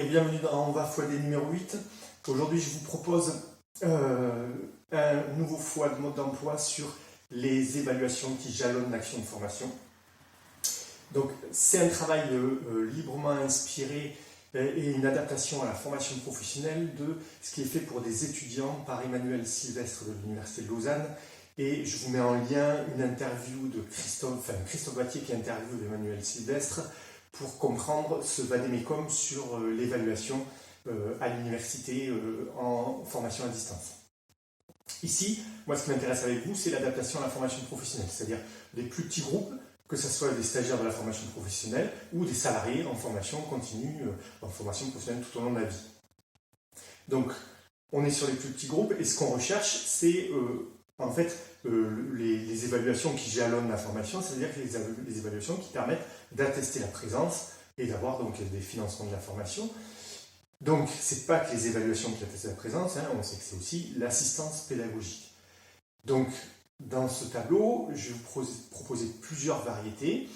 bienvenue dans On va x numéro 8. Aujourd'hui, je vous propose un nouveau fois de mode d'emploi sur les évaluations qui jalonnent l'action de formation. Donc, c'est un travail librement inspiré et une adaptation à la formation professionnelle de ce qui est fait pour des étudiants par Emmanuel Sylvestre de l'Université de Lausanne. Et je vous mets en lien une interview de Christophe Battier qui interviewe Emmanuel Sylvestre pour comprendre ce vadémécum sur l'évaluation à l'université en formation à distance. Ici, moi ce qui m'intéresse avec vous, c'est l'adaptation à la formation professionnelle, c'est-à-dire les plus petits groupes, que ce soit des stagiaires de la formation professionnelle ou des salariés en formation continue, en formation professionnelle tout au long de la vie. Donc, on est sur les plus petits groupes et ce qu'on recherche, c'est en fait les évaluations qui jalonnent la formation, c'est-à-dire les évaluations qui permettent d'attester la présence et d'avoir donc des financements de la formation. Donc, ce n'est pas que les évaluations qui attestent la présence, on sait que c'est aussi l'assistance pédagogique. Donc, dans ce tableau, je vais vous proposer plusieurs variétés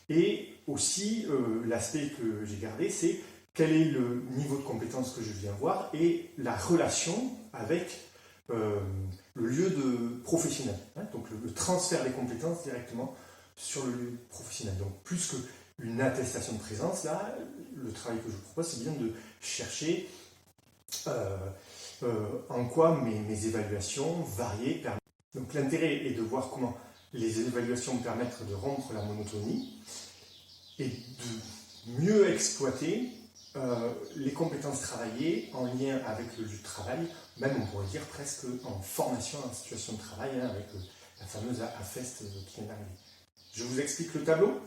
et aussi l'aspect que j'ai gardé, c'est quel est le niveau de compétence que je viens voir et la relation avec le lieu de professionnel, donc le transfert des compétences directement sur le lieu professionnel. Donc plus qu'une attestation de présence, là, le travail que je vous propose, c'est bien de chercher en quoi mes évaluations variées permettent. Donc l'intérêt est de voir comment les évaluations permettent de rompre la monotonie et de mieux exploiter les compétences travaillées en lien avec le lieu de travail, même on pourrait dire presque en formation en situation de travail, avec la fameuse AFEST qui vient d'arriver. Je vous explique le tableau.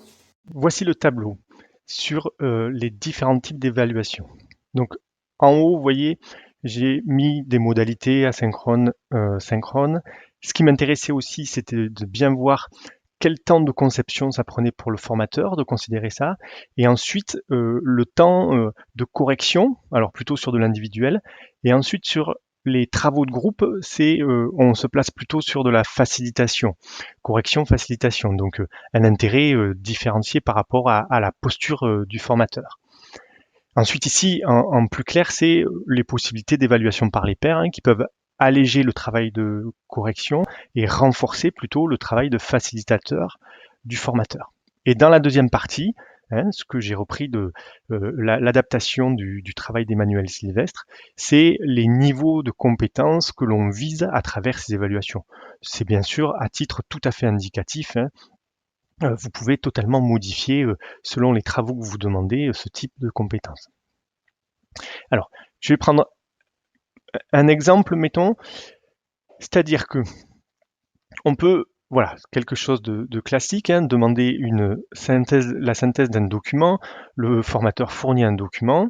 Voici le tableau sur les différents types d'évaluation. Donc en haut, vous voyez, j'ai mis des modalités asynchrones, synchrones. Ce qui m'intéressait aussi, c'était de bien voir quel temps de conception ça prenait pour le formateur, de considérer ça, et ensuite le temps de correction, alors plutôt sur de l'individuel, et ensuite sur les travaux de groupe, on se place plutôt sur de la facilitation, correction, facilitation, donc un intérêt différencié par rapport à la posture du formateur. Ensuite ici, en plus clair, c'est les possibilités d'évaluation par les pairs qui peuvent alléger le travail de correction et renforcer plutôt le travail de facilitateur du formateur. Et dans la deuxième partie, ce que j'ai repris de l'adaptation du travail d'Emmanuel Sylvestre, c'est les niveaux de compétences que l'on vise à travers ces évaluations. C'est bien sûr à titre tout à fait indicatif. Vous pouvez totalement modifier, selon les travaux que vous demandez, ce type de compétences. Alors, je vais prendre un exemple, mettons, c'est-à-dire que on peut, voilà, quelque chose de classique, demander la synthèse d'un document, le formateur fournit un document,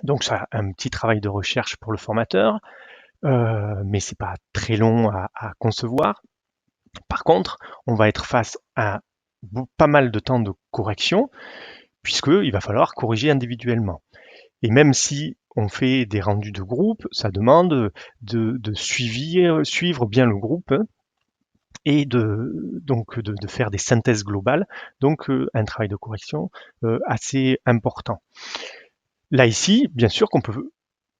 donc ça a un petit travail de recherche pour le formateur, mais c'est pas très long à concevoir. Par contre, on va être face à pas mal de temps de correction, puisqu'il va falloir corriger individuellement. Et même si on fait des rendus de groupe, ça demande de suivre bien le groupe et de faire des synthèses globales, donc un travail de correction assez important. Là ici, bien sûr qu'on peut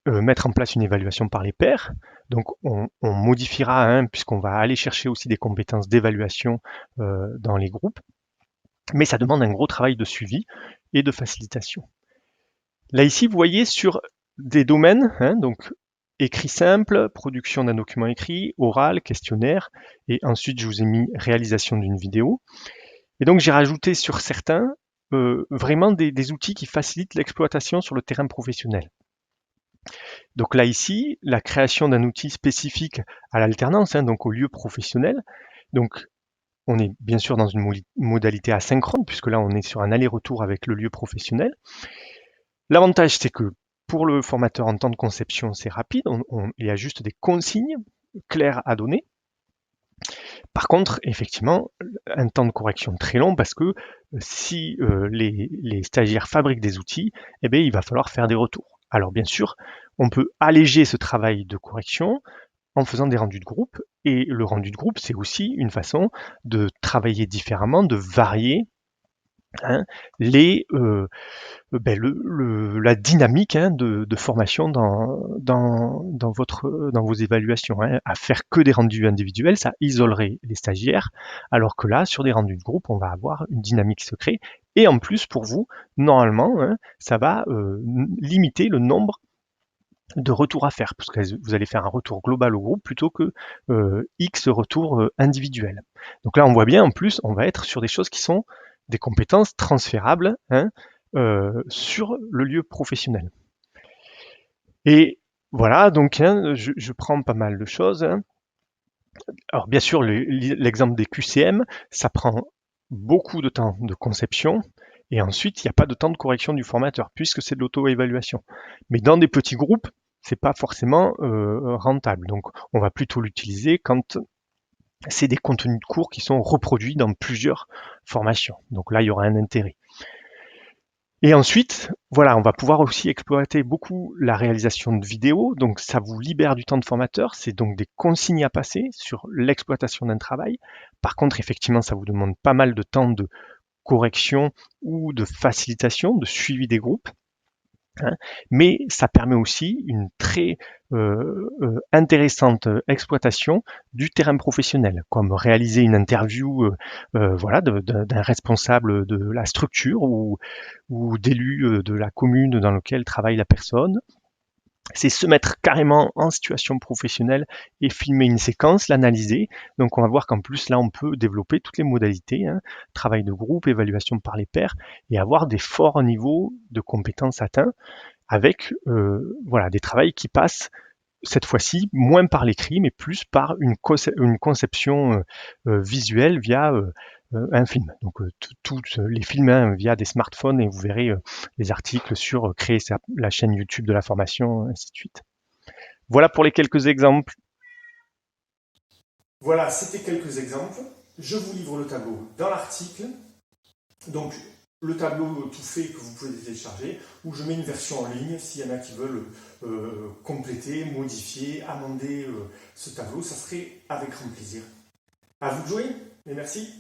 mettre en place une évaluation par les pairs, donc on modifiera, puisqu'on va aller chercher aussi des compétences d'évaluation dans les groupes, mais ça demande un gros travail de suivi et de facilitation. Là ici, vous voyez sur des domaines, donc écrit simple, production d'un document écrit, oral, questionnaire, et ensuite je vous ai mis réalisation d'une vidéo. Et donc j'ai rajouté sur certains vraiment des outils qui facilitent l'exploitation sur le terrain professionnel. Donc là ici, la création d'un outil spécifique à l'alternance, donc au lieu professionnel. Donc on est bien sûr dans une modalité asynchrone, puisque là on est sur un aller-retour avec le lieu professionnel. L'avantage, c'est que pour le formateur en temps de conception, c'est rapide, il y a juste des consignes claires à donner. Par contre, effectivement, un temps de correction très long parce que si les stagiaires fabriquent des outils, eh bien, il va falloir faire des retours. Alors bien sûr, on peut alléger ce travail de correction en faisant des rendus de groupe, et le rendu de groupe, c'est aussi une façon de travailler différemment, de varier hein, la dynamique de formation dans vos évaluations. Hein. À faire que des rendus individuels, ça isolerait les stagiaires, alors que là, sur des rendus de groupe, on va avoir une dynamique qui se crée. Et en plus, pour vous, normalement, hein, ça va limiter le nombre de retours à faire, parce que vous allez faire un retour global au groupe plutôt que X retours individuels. Donc là, on voit bien, en plus, on va être sur des choses qui sont des compétences transférables, hein, sur le lieu professionnel. Et voilà, donc hein, je prends pas mal de choses. Hein. Alors bien sûr, l'exemple des QCM, ça prend beaucoup de temps de conception, et ensuite, il n'y a pas de temps de correction du formateur, puisque c'est de l'auto-évaluation. Mais dans des petits groupes, c'est pas forcément rentable. Donc, on va plutôt l'utiliser quand c'est des contenus de cours qui sont reproduits dans plusieurs formations. Donc là, il y aura un intérêt. Et ensuite, voilà, on va pouvoir aussi exploiter beaucoup la réalisation de vidéos. Donc, ça vous libère du temps de formateur. C'est donc des consignes à passer sur l'exploitation d'un travail. Par contre, effectivement, ça vous demande pas mal de temps de correction ou de facilitation, de suivi des groupes. Hein, mais ça permet aussi une très intéressante exploitation du terrain professionnel, comme réaliser une interview voilà, d'un responsable de la structure ou d'élus de la commune dans laquelle travaille la personne. C'est se mettre carrément en situation professionnelle et filmer une séquence, l'analyser. Donc on va voir qu'en plus là on peut développer toutes les modalités, hein, travail de groupe, évaluation par les pairs, et avoir des forts niveaux de compétences atteints avec voilà, des travails qui passent cette fois-ci moins par l'écrit, mais plus par une conception visuelle via un film. Donc tous les films hein, via des smartphones, et vous verrez les articles sur créer la chaîne YouTube de la formation, ainsi de suite. Voilà pour les quelques exemples. Voilà, c'était quelques exemples. Je vous livre le tableau dans l'article. Donc, le tableau tout fait que vous pouvez télécharger, ou je mets une version en ligne s'il y en a qui veulent compléter, modifier, amender ce tableau, ça serait avec grand plaisir. À vous de jouer, et merci.